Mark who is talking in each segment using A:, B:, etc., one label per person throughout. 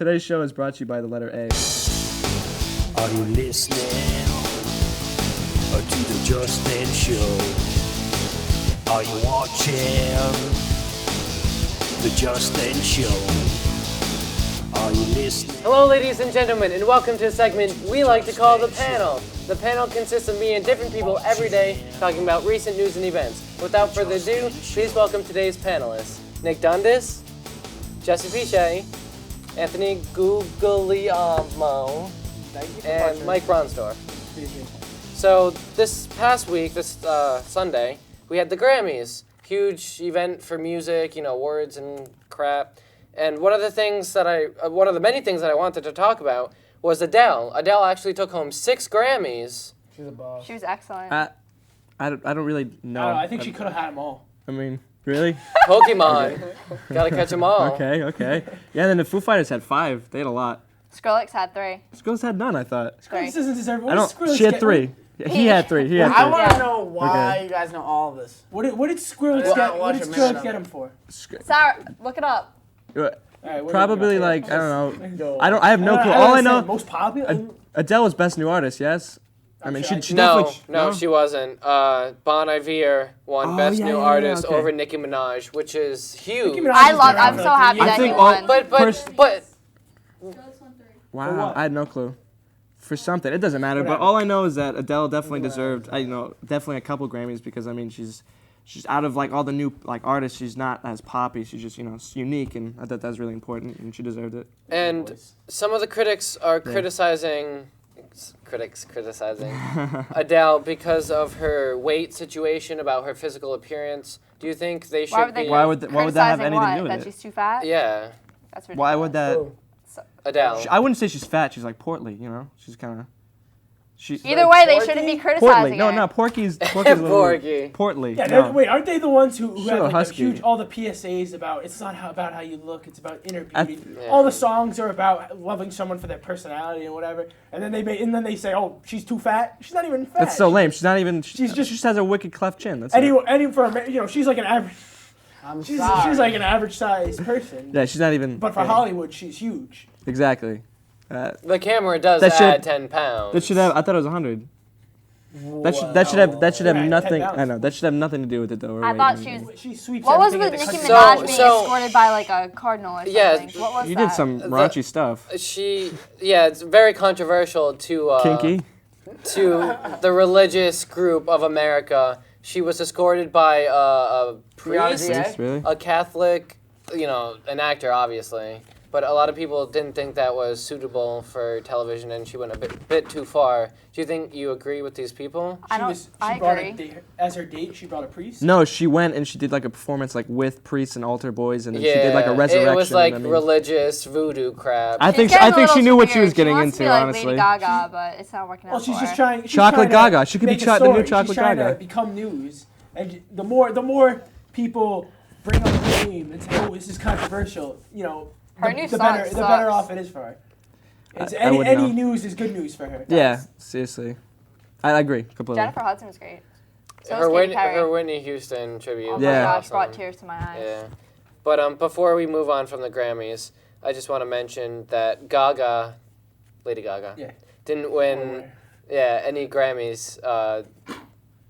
A: Today's show is brought to you by the letter A.
B: Are you listening to the Justin Show? Are you watching the Justin Show? Are you listening?
C: Hello, ladies and gentlemen, and welcome to a segment we like to call The Panel. The panel consists of me and different people every day talking about recent news and events. Without further ado, please welcome today's panelists. Nick Dundas, Jessy Piche, Anthony Guglielmo, and Mike Braunsdorf. So this past week, this Sunday, we had the Grammys. Huge event for music, awards and crap. And one of the many things that I wanted to talk about was Adele. Adele actually took home 6 Grammys.
D: She's a boss.
E: She was excellent.
A: I don't really know.
D: I think she could have had them all.
A: I mean, really?
C: Pokemon. Gotta catch them all.
A: Okay. Yeah, then the Foo Fighters had 5. They had a lot.
E: Skrillex had 3.
A: Skrillex had none, I thought.
D: Skrillex doesn't deserve.
A: She had 3. Yeah, he had 3.
F: I want to know why you guys know all of this.
D: What did Skrillex get? What did Skrillex get him for?
E: Sarah, look it up.
D: Right,
A: Probably like, I don't know. I have no clue. All I know,
D: most popular.
A: Adele was best new artist, yes? I mean, she
C: No,
A: definitely...
C: she wasn't. Bon Iver won Best New Artist over Nicki Minaj, which is huge.
E: I'm so happy that he won.
C: But
A: Wow, I had no clue. For something, it doesn't matter. But all I know is that Adele definitely deserved, definitely a couple Grammys because I mean she's out of like all the new like artists. She's not as poppy. She's just unique, and I thought that was really important, and she deserved it.
C: And some of the critics are criticizing Adele because of her weight situation, about her physical appearance. Do you think they should be?
A: Why would that have anything to do with
E: that
A: it?
E: she's too fat?
C: Yeah.
E: That's ridiculous.
A: Why would that?
C: Adele.
A: I wouldn't say she's fat. She's like portly. She's kind of.
E: Either way, they shouldn't be criticizing
A: portly. No, Porky's a little
C: Porky.
A: portly.
D: Yeah,
A: no.
D: wait, aren't they the ones who have like
A: husky.
D: all the PSAs about it's not about how you look, it's about inner beauty. All the songs are about loving someone for their personality and whatever. And then they say, oh, she's too fat. She's not even fat.
A: That's so lame. She's not even. She just has a wicked cleft chin. That's
D: she's like an average. She's like an average sized person.
A: Yeah, she's not even.
D: But for Hollywood, she's huge.
A: Exactly.
C: The camera does add 10 pounds.
A: That should have. I thought it was 100. That should have nothing. I know that should have nothing to do with it though.
E: I thought she was.
D: She sweeps.
E: What was with Nicki Minaj being escorted by like a cardinal or something?
C: Yeah,
E: what was
A: you
E: that?
A: did some raunchy stuff.
C: It's very controversial to
A: kinky.
C: To the religious group of America. She was escorted by a priest,
A: really?
C: a Catholic, an actor obviously. But a lot of people didn't think that was suitable for television, and she went a bit too far. Do you think you agree with these people?
E: I agree.
D: As her date, she brought a priest?
A: No, she went and she did like a performance like with priests and altar boys, and then she did like a resurrection.
C: It was like religious voodoo crap.
A: I think she knew what she was getting into, honestly.
E: Lady Gaga, but it's not working out.
D: Well, she's just trying.
A: Chocolate Gaga. She could be the new Chocolate Gaga.
D: She's trying to become news, and the more people bring up her name and say, "Oh, this is controversial," the better off it is for her. Any news is good news for her.
A: Yeah, seriously. I agree completely.
E: Jennifer Hudson was great. So
C: her
E: was Katy Perry.
C: Whitney Houston tribute.
E: Oh my gosh, brought tears to my eyes.
C: Yeah. But before we move on from the Grammys, I just want to mention that Lady Gaga, didn't win any Grammys.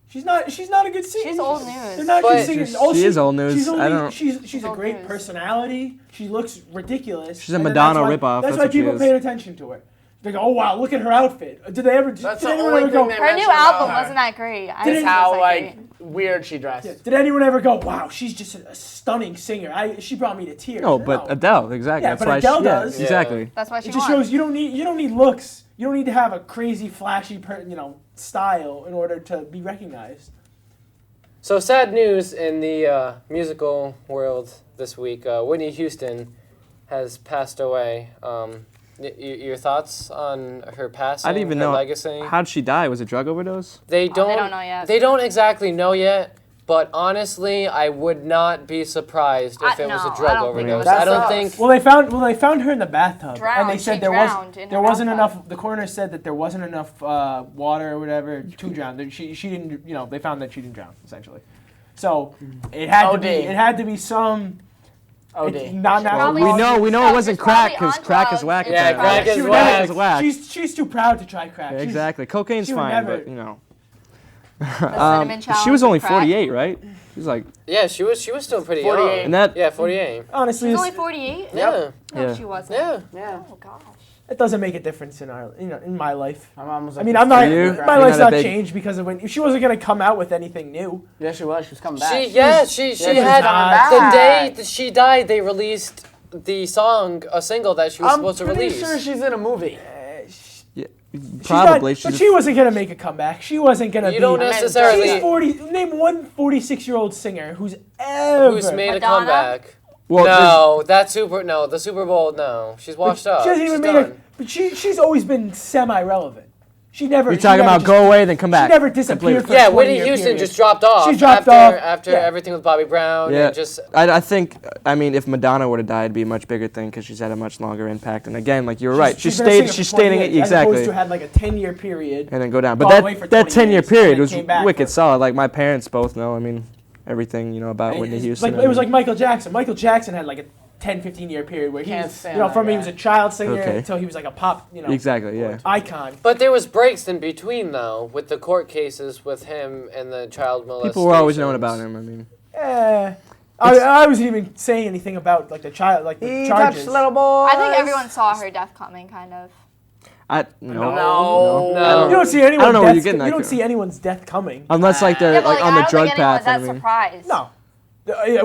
D: She's not a good singer.
E: She's old news.
D: They're not good singers.
A: She is old news.
D: She's a great personality. She looks ridiculous.
A: She's a Madonna ripoff.
D: That's why people paid attention to her. They go, oh wow, look at her outfit. Did anyone ever go?
E: Her new album wasn't that great.
F: That's how weird she dressed.
D: Yeah. Did anyone ever go, wow, she's just a stunning singer. She brought me to tears.
A: No, but Adele, exactly.
D: Yeah,
A: that's
D: but
A: why
D: Adele does.
A: Exactly.
E: That's why she
D: It just shows you don't need looks. You don't need to have a crazy, flashy, style in order to be recognized.
C: So sad news in the musical world this week. Whitney Houston has passed away. Your thoughts on her passing?
A: I didn't even know
C: legacy?
A: How'd she die? Was it drug overdose?
C: They don't
E: know yet.
C: They don't exactly know yet. But honestly, I would not be surprised if it was a drug overdose. I don't think.
D: Well, they found her in the bathtub,
E: drowned.
D: and they said there wasn't enough. The coroner said that there wasn't enough water or whatever to drown. She didn't. They found that she didn't drown essentially. So it had to be some
F: OD.
D: Not
E: Probably-
A: We know it wasn't
E: She's
A: crack
E: probably
A: because
E: on
A: crack is
E: drugs.
A: whack.
C: Yeah,
A: apparently.
C: crack is
D: She would
C: whack.
D: never-
A: Is whack.
D: She's too proud to try crack. She's-
A: Exactly. Cocaine's
D: she would
A: fine,
D: never-
A: but you know.
E: cinnamon
A: She
E: challenge
A: was only
E: with crack.
A: 48, right? She was like,
C: Yeah, she was still pretty
F: 48.
C: young.
A: and that.
C: Yeah, 48.
D: Honestly,
E: She's only
D: it's-
E: 48?
C: Yeah.
E: No,
A: Yeah.
E: she wasn't.
C: Yeah.
F: Yeah.
E: Oh, gosh.
D: it doesn't make a difference in in my life.
F: My mom was
D: I
F: like,
D: mean, I'm not.
A: you?
D: My
A: You're
D: life's
A: not a
D: not
A: big-
D: changed because of when she wasn't gonna come out with anything new.
F: Yeah, she was. She was coming back.
C: She
F: she's
C: had
F: coming
C: the
F: back.
C: day that she died. They released a single that she was supposed to
F: I'm pretty
C: release.
F: sure she's in a movie.
A: Yeah,
D: She's
A: probably.
D: not, but she wasn't gonna make a comeback. She wasn't gonna
C: You
D: be.
C: don't necessarily-
D: She's 40. Name one 46-year-old singer who's ever.
C: Who's made a
E: Madonna?
C: comeback?
A: Well,
C: the Super Bowl. No, she's washed up.
D: She hasn't even
C: She's
D: made
C: done.
D: But she's always been semi-relevant. She never.
A: You're
D: she
A: talking
D: never
A: about
D: just-
A: go away, then come back.
D: She never disappeared for
C: Yeah,
D: a 20-year
C: Whitney Houston
D: period.
C: just dropped off.
D: She dropped
C: after,
D: off,
C: after
D: yeah.
C: everything with Bobby Brown.
A: Yeah,
C: And just
A: I think. I mean, if Madonna would have died, it'd be a much bigger thing because she's had a much longer impact. And again, like you're right,
D: She's been a singer
A: she's
D: for 20
A: stating it
D: years, as opposed
A: exactly,
D: to had like a 10-year period.
A: and then go down. But
D: gone away for
A: that
D: 20
A: 10-year
D: years,
A: period
D: and
A: was
D: came back
A: wicked
D: for-
A: solid. Like my parents both know. I mean, everything about Whitney Houston.
D: It was like Michael Jackson. Michael Jackson had like a 10, 15-year period where he
F: Can't
D: was,
F: stand
D: you know,
F: that
D: from he
F: guy.
D: was a child singer
A: Okay.
D: until he was like a pop,
A: exactly, yeah.
D: icon.
C: But there was breaks in between though, with the court cases with him and the child molestation.
A: People were always knowing about him. I mean,
D: I wasn't even saying anything about like the child, like the
F: He
D: charges.
F: touched little boys.
E: I think everyone saw her death coming, kind of.
F: No.
D: You don't see anyone's
A: I don't know where
D: death.
A: you're getting
D: You
A: that
D: don't
A: from.
D: see anyone's death coming.
A: unless like they're
E: Yeah, but
A: like on the
E: I don't
A: drug
E: think anyone was
A: path. I
E: that
A: mean,
E: surprised.
D: No.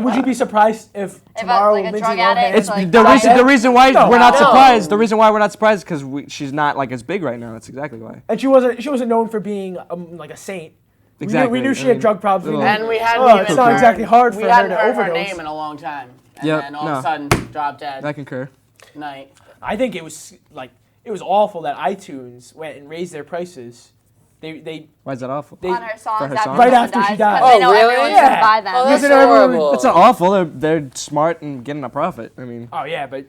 D: Would you be surprised if tomorrow
E: like a
D: Lindsay
E: drug
D: Lohan?
E: addict,
A: it's
E: like,
A: the
E: died.
A: reason why
D: No.
A: we're not
C: No.
A: surprised. The reason why we're not surprised is because she's not like as big right now. That's exactly why.
D: And she wasn't known for being like a saint.
A: Exactly.
D: We knew she
A: I
D: had
A: mean,
D: drug problems.
A: little-
F: And we hadn't
D: Oh,
F: even
D: it's not
F: heard-
D: exactly hard
F: we
D: for her
F: hadn't
D: to
F: heard her
D: overdose.
F: name in a long time. And
A: Yep,
F: then all
A: no.
F: of a sudden, drop dead.
A: I concur.
F: Night.
D: I think it was awful that iTunes went and raised their prices. They
A: Why is that awful?
E: On her songs
A: her
E: after
A: songs?
D: Right
E: someone
D: after she
E: dies,
D: died.
E: 'cause they
C: Oh,
E: know
C: really?
E: everyone's
D: Yeah.
E: gonna buy them.
C: Oh, that's
D: Isn't everyone-
C: horrible.
A: It's not awful. They're smart and getting a profit. I mean,
D: Oh yeah, but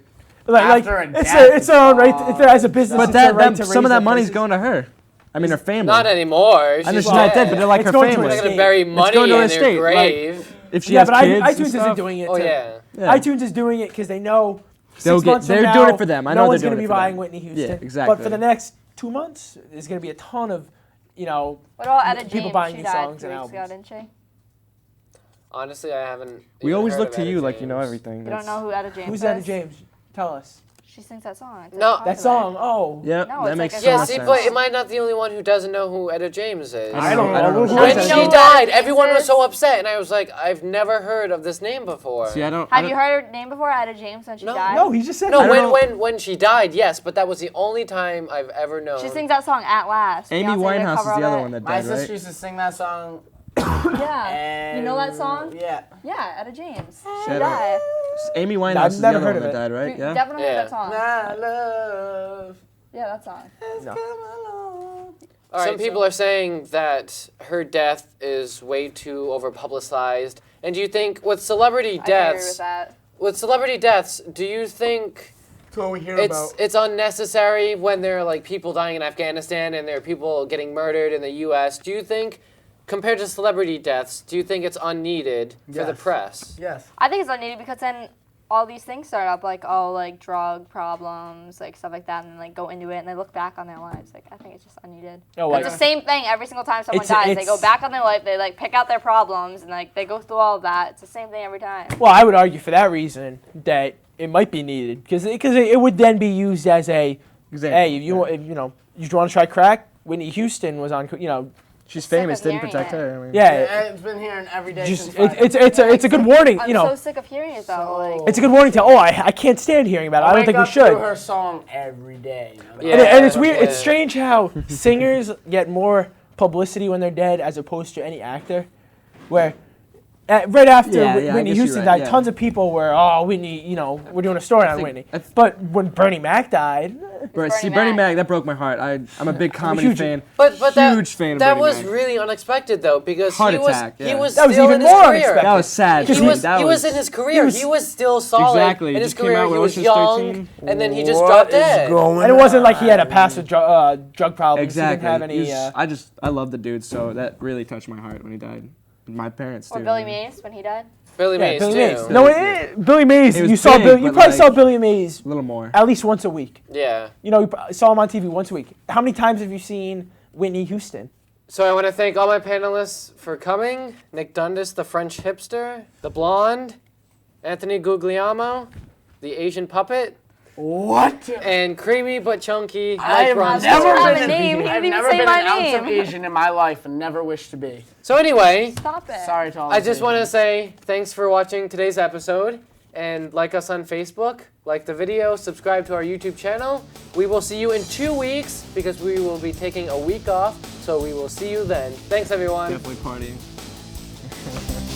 D: like
F: After a
D: it's
F: death,
D: it's their own right. As a business,
A: but
D: it's their
A: that,
D: right
A: that
D: to
A: some of
D: raise
A: that
D: their
A: money's
D: prices.
A: going to her. I mean, her family.
C: Not anymore.
A: I know
C: She's
A: she's not dead, but they're like
D: It's
A: her
D: going to
A: family.
C: They're
D: an
C: gonna
D: estate.
C: bury
A: It's
C: money
A: going to
C: in
A: an
C: their
A: estate.
C: grave.
A: If she
D: Yeah,
A: has
D: but
A: kids, and
D: iTunes
A: stuff,
D: isn't doing it.
C: Oh
D: to,
C: yeah.
A: Yeah.
D: iTunes is doing it because they know
A: They'll
D: 6
A: get-
D: months from
A: they're
D: now,
A: doing it for them. I know
D: no
A: they're
D: one's going to
A: doing
D: be
A: it for
D: buying
A: them.
D: Whitney
A: Yeah,
D: Houston.
A: exactly.
D: But for the next 2 months, there's going to be a ton of,
E: What about Etta
D: people
E: James?
D: buying
E: She
D: new
E: died
D: songs
E: 3
D: and
E: weeks ago,
D: albums.
E: didn't she?
C: Honestly, I haven't.
A: we
C: even
A: always
C: heard
A: look
C: of
A: to
C: Etta
A: you like you know
C: James.
A: everything.
E: You don't know who Etta James
D: Who's
E: is?
D: Etta James? Tell us.
E: She sings that song. It's
C: No.
E: like
D: That
E: popular.
D: song. Oh.
A: Yeah,
E: No,
A: that
E: it's
A: makes
E: like a
A: so
C: Yeah,
A: much
C: see,
A: sense.
C: but am I not the only one who doesn't know who Etta James is?
D: I don't
A: I don't
D: know.
A: know.
D: Who
C: When
D: is Etta
C: she
D: James?
C: died,
E: James
C: everyone was
E: is?
C: so upset, and I was like, I've never heard of this name before.
A: See, I don't.
E: Have you heard her name before, Etta James, when she
C: No.
E: died?
D: No, he just said.
C: No,
D: I don't know.
C: when she died, yes, but that was the only time I've ever known.
E: She sings that song At Last.
A: Amy
E: Beyonce did a
A: Winehouse
E: cover
A: is the
E: of
A: other
E: it.
A: one that
F: My
A: died,
F: sister
A: right?
F: used to sing that song.
E: Yeah.
F: And
E: You know that song?
F: Yeah.
E: Yeah, Etta James. She
A: Shut
E: died.
A: up. Amy
D: I've
A: Winehouse is the
D: never
A: other
D: heard
A: one
D: of
A: that
D: it.
A: died, right?
E: You
A: Yeah.
E: definitely heard
C: Yeah.
E: that song.
F: My love.
E: Yeah, that song.
D: No.
C: Some
F: Alright,
C: people are saying that her death is way too overpublicized. And do you think with celebrity
E: I agree with
C: deaths,
E: that.
C: do you think
F: That's what we hear
C: it's unnecessary when there are like people dying in Afghanistan and there are people getting murdered in the U.S.? Do you think, compared to celebrity deaths, do you think it's unneeded for the
F: Yes.
C: press?
F: Yes.
E: I think it's unneeded because then all these things start up, like, like drug problems, like stuff like that, and like go into it and they look back on their lives. Like, I think it's just unneeded.
D: Oh,
E: It's the same thing every single time someone
D: It's-
E: dies. They
D: it's-
E: go back on their life, they like pick out their problems, and like they go through all of that. It's the same thing every time.
D: Well, I would argue for that reason that it might be needed because it would then be used as a
A: Exactly.
D: hey, if you want to try crack. Whitney Houston was on,
A: She's
E: Sick
A: famous.
E: of
A: Didn't
E: hearing
A: protect
E: it.
A: her. I mean.
D: yeah.
F: It's been hearing every day
D: Just
F: since Friday.
D: it's a good warning,
E: I'm so sick of hearing it though. Like,
D: It's a good warning to I can't stand hearing about it. I don't think we
F: wake up
D: should.
F: to her song every day.
C: Yeah.
D: And it's weird.
C: Yeah.
D: It's strange how singers get more publicity when they're dead as opposed to any actor. Where right after
A: Yeah, I
D: Whitney
A: guess you're
D: Houston
A: right,
D: died,
A: yeah.
D: tons of people were, Whitney, we're doing a story on
A: think-
D: Whitney.
A: I th-
D: But when Bernie Mac died,
A: Bernie Mac, that broke my heart. I'm a big comedy
D: huge-
A: fan.
C: But
A: huge fan of
C: that
A: Bernie
C: was
A: Mac.
C: really unexpected though because
A: Heart
C: he was
A: attack, yeah.
C: he was
D: That was
C: still
D: even
C: in his
D: more
C: career.
D: unexpected.
A: That was sad.
C: He
A: to
C: was
A: me.
C: he was in his career. He was still solid
A: Exactly.
C: in
A: He
C: his
A: just came
C: career.
A: out
C: He
A: when
C: was
A: Ocean's
C: young,
A: 13.
C: and then he just dropped dead.
D: and it wasn't like he had a passive drug problem.
A: Exactly.
D: He didn't have any.
A: I love the dude, so that really touched my heart when he died. My parents
E: Or
A: do.
E: Billy Mays when he died.
C: Billy Mays
D: Billy
C: too.
D: Mays. No, Billy Mays.
A: It was
D: You saw
A: big,
D: Billy. You
A: but,
D: probably
A: like,
D: saw Billy Mays
A: A little more.
D: at least once a week.
C: Yeah.
D: You know, you saw him on TV once a week. How many times have you seen Whitney Houston?
C: So I want to thank all my panelists for coming. Nick Dundas, the French hipster, the blonde, Anthony Guglielmo, the Asian puppet,
F: What?
C: and creamy but chunky
F: I
C: Mike
F: have
C: Braunsdorf.
F: never
E: have
F: been
E: a name. He
F: I've
E: didn't even
F: never
E: say
F: been
E: my
F: an ounce of
E: name.
F: Asian in my life and never wish to be.
C: So anyway,
E: Stop it.
F: Sorry to all.
C: I
F: the
C: just want to
F: Asians.
C: say thanks for watching today's episode, and like us on Facebook, like the video, subscribe to our YouTube channel. We will see you in 2 weeks because we will be taking a week off, so we will see you then. Thanks everyone.
A: Definitely partying.